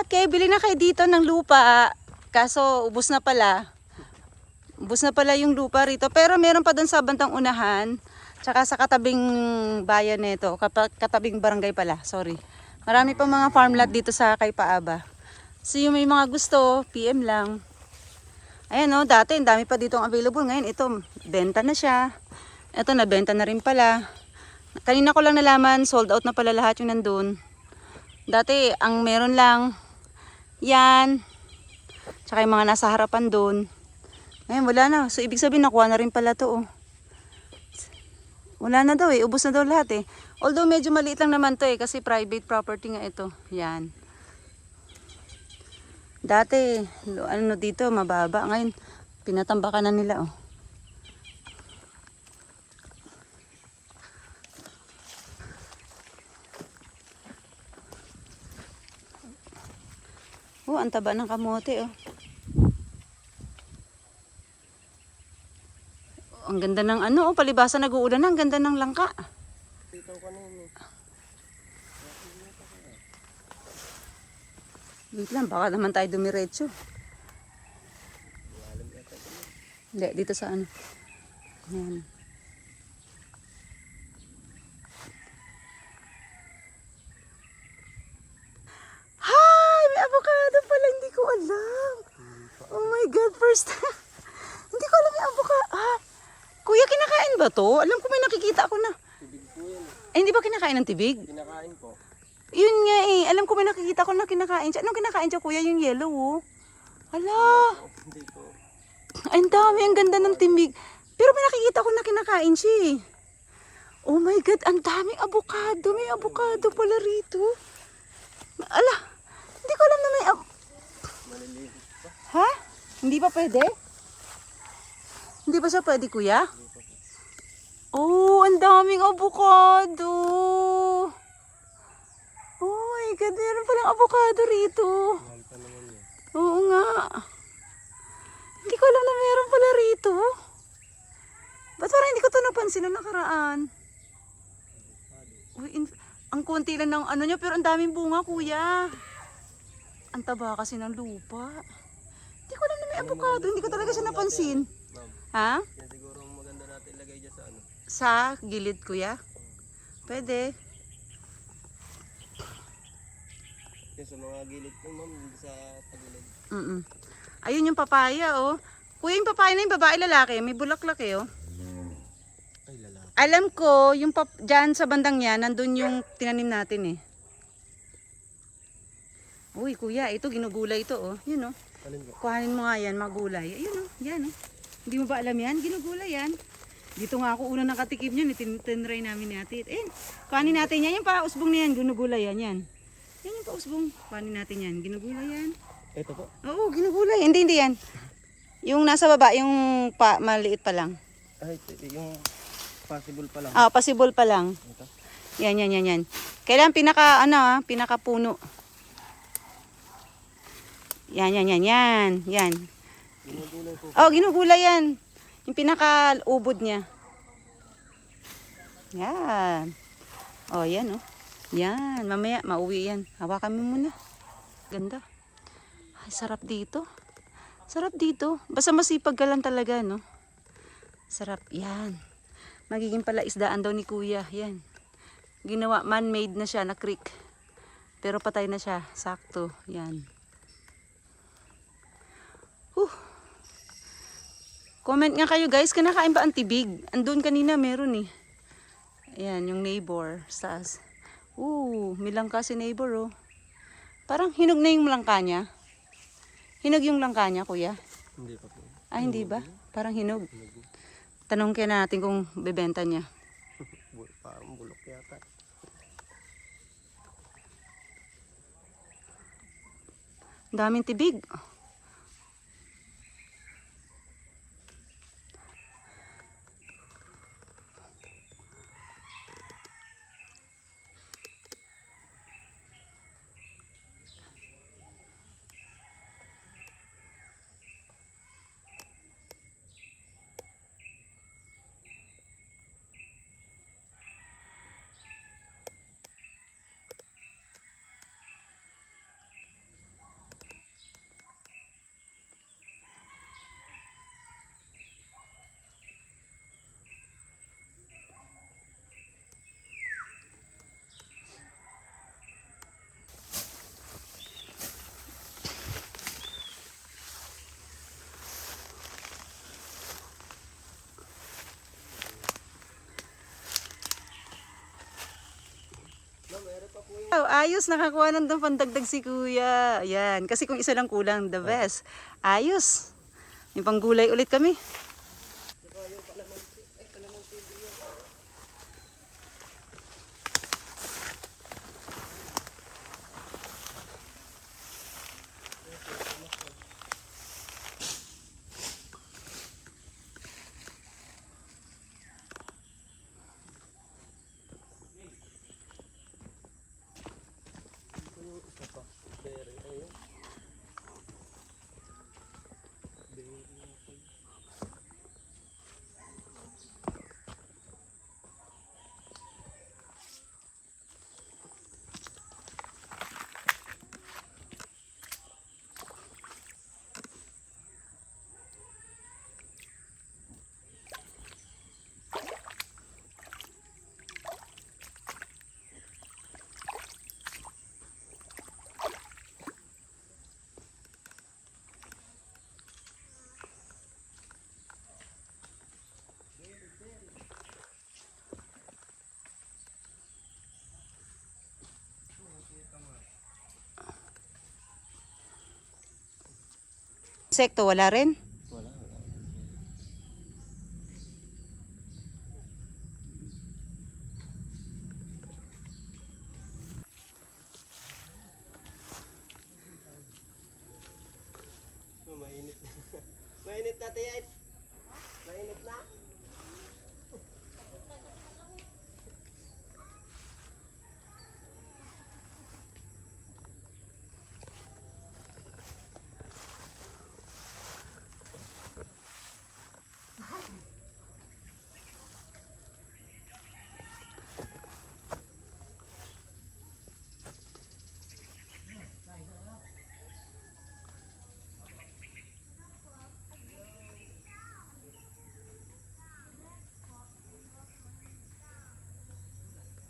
Okay, bili na kayo dito ng lupa. Kaso ubos na pala. Ubos na pala yung lupa rito. Pero meron pa doon sa bandang unahan. Tsaka sa katabing bayan nito. Katabing barangay pala, sorry. Marami pa mga farm lot dito sa kay Paaba. So yung may mga gusto, PM lang. Ayan o, dati ang dami pa ditong available. Ngayon ito, benta na siya. Ito, nabenta na rin pala. Kanina ko lang nalaman, sold out na pala lahat yung nandun. Dati, ang meron lang, yan. Tsaka yung mga nasa harapan doon. Ngayon, wala na. So, ibig sabihin, nakuha na rin pala to. Oh. Wala na daw eh. Ubus na daw lahat eh. Although, medyo maliit lang naman to eh. Kasi private property nga ito. Yan. Dati, ano dito, mababa. Ngayon, pinatambakan na nila oh. Oh, ang taba ng kamote oh. Ang ganda ng ano oh, palibasa nag-uulan na, ang ganda ng langka. Wait lang, baka naman tayo dumiretso. Hindi, dito sa ano. Ayan. Hi! May avocado pala, hindi ko alam. Oh my God, first time. Hindi ko alam yung avocado. Ah, kuya, kinakain ba to? Alam ko may nakikita ako na. Tibig po yan. Eh, hindi ba kinakain ng tibig? Kinakain po. Yun nga eh. Alam ko may nakikita ko na kinakain siya. Anong kinakain siya, kuya? Yung yellow oh. Hala. Hindi po. Ay, ang dami. Ang ganda ng tibig. Pero may nakikita ko na kinakain siya eh. Oh my God, ang daming avocado. May avocado pala rito. Ala, hindi ko alam na may Maliliit pa. Ha? Hindi pa pwede? Hindi ba siya pwede, kuya? Oh, ang daming avocado. Oh my God, meron palang avocado rito. Mahal pa naman yan. Oo nga. Hindi ko alam na meron pala rito. Ba't parang hindi ko ito napansin na nakaraan? Uy, ang konti lang ng ano niya, pero ang daming bunga, kuya. Ang taba kasi ng lupa. Hindi ko alam na may avocado. Hindi ko talaga siya napansin. Ma'am, Ha? yan siguro maganda natin ilagay dyan sa ano. Sa gilid, kuya? Pwede. Yan sa mga gilid po ma'am, hindi sa tagilid. Ayun yung papaya, oh. Kuya, yung papaya na yung babae lalaki. May bulaklak eh, oh. Ay lalaki. Alam ko, yung dyan sa bandang yan, nandun yung tinanim natin eh. Uy, kuya, ito ginugulay ito, oh. Yun, oh. Alin po? Kuhanin mo nga yan, magulay. Ayun, oh. Yan, oh. Hindi mo ba alam yan? Ginugulay yan. Dito nga ako una nakatikim niyan, tinry namin ni ate. Eh, kuhanin natin yan. Yung pausbong na yan, ginugulay yan, yan. Yan yung pausbong. Kuhanin natin yan, ginugulay yan. Ito po. Oo, ginugulay. Hindi yan. Yung nasa baba, yung maliit pa lang. Ay, yung possible pa lang. Ah, possible pa lang. Ito. Yan. Kailangan pinaka puno. Yan. Yan. Ginugulay po. Oh, ginugulay yan. Yung pinaka ubod niya. Yan. Oh, yan oh. Yan, mamaya mauwi yan. Hawakan mo muna. Ganda. Ay, sarap dito. Sarap dito. Basta masipag ka lang talaga, no? Sarap. Yan. Magiging pala isdaan daw ni kuya. Yan. Ginawa, man-made na siya na creek. Pero patay na siya. Sakto. Yan. Comment nga kayo guys. Kinakain ba ang tibig? Andun kanina meron eh. Ayan, yung neighbor. Sas. May langka si neighbor oh. Parang hinog na yung langka niya. Hinog yung langka niya, kuya? Hindi pa po. Ah, hindi ba? Parang hinog. Tanong kaya natin kung bebenta niya. Parang bulok yata. Daming tibig. po yung... Oh, ayos, nakakuha ng doon pandagdag si kuya. Ayan, kasi kung isa lang kulang, the best. Ayos. May panggulay ulit kami. Saka yung kalamansi. Ay, kalamansi din yan. Ito yung isa pa. Berry. Ayun. Berry. Insekto, wala rin? Wala, wala. Oh, mainit. Mainit na tayo.